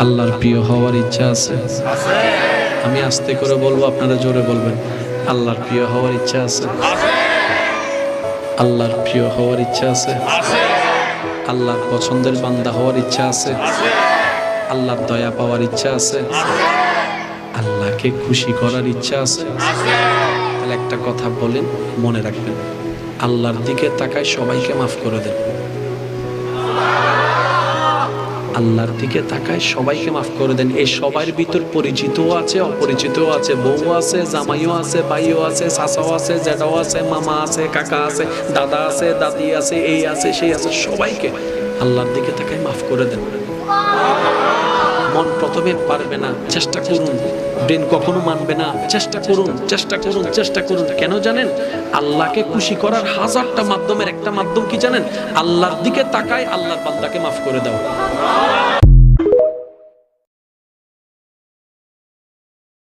আল্লাহর প্রিয় হওয়ার ইচ্ছা আছে? আমি আস্তে করে বলবো, আপনারা জোরে বলবেন। আল্লাহর প্রিয় হওয়ার ইচ্ছা আছে? আল্লাহর প্রিয় হওয়ার ইচ্ছা আছে? আল্লাহর পছন্দের বান্দা হওয়ার ইচ্ছা আছে? আল্লাহর দয়া পাওয়ার ইচ্ছা আছে? আল্লাহকে খুশি করার ইচ্ছা আছে? তাহলে একটা কথা বলেন, মনে রাখবেন, আল্লাহর দিকে তাকায় সবাইকে মাফ করে দেন। আল্লাহর দিকে তাকায় সবাইকে মাফ করে দেন। এই সবার ভিতর পরিচিতও আছে, অপরিচিতও আছে, বউ আছে, জামাইও আছে, ভাইও আছে, চাচাও আছে, জ্যাঠাও আছে, মামা আছে, কাকা আছে, দাদা আছে, দাদি আছে, এই আছে, সেই আছে, সবাইকে আল্লাহর দিকে তাকায় মাফ করে দেন। মন প্রথমে পারবে না, চেষ্টা করুন। ব্রেন কখনো মানবে না, চেষ্টা করুন, চেষ্টা করুন, চেষ্টা করুন। কেন জানেন? আল্লাহকে খুশি করার হাজারটা মাধ্যমের একটা মাধ্যম কি জানেন? আল্লাহর দিকে তাকায় আল্লাহর বান্দাকে মাফ করে দাও।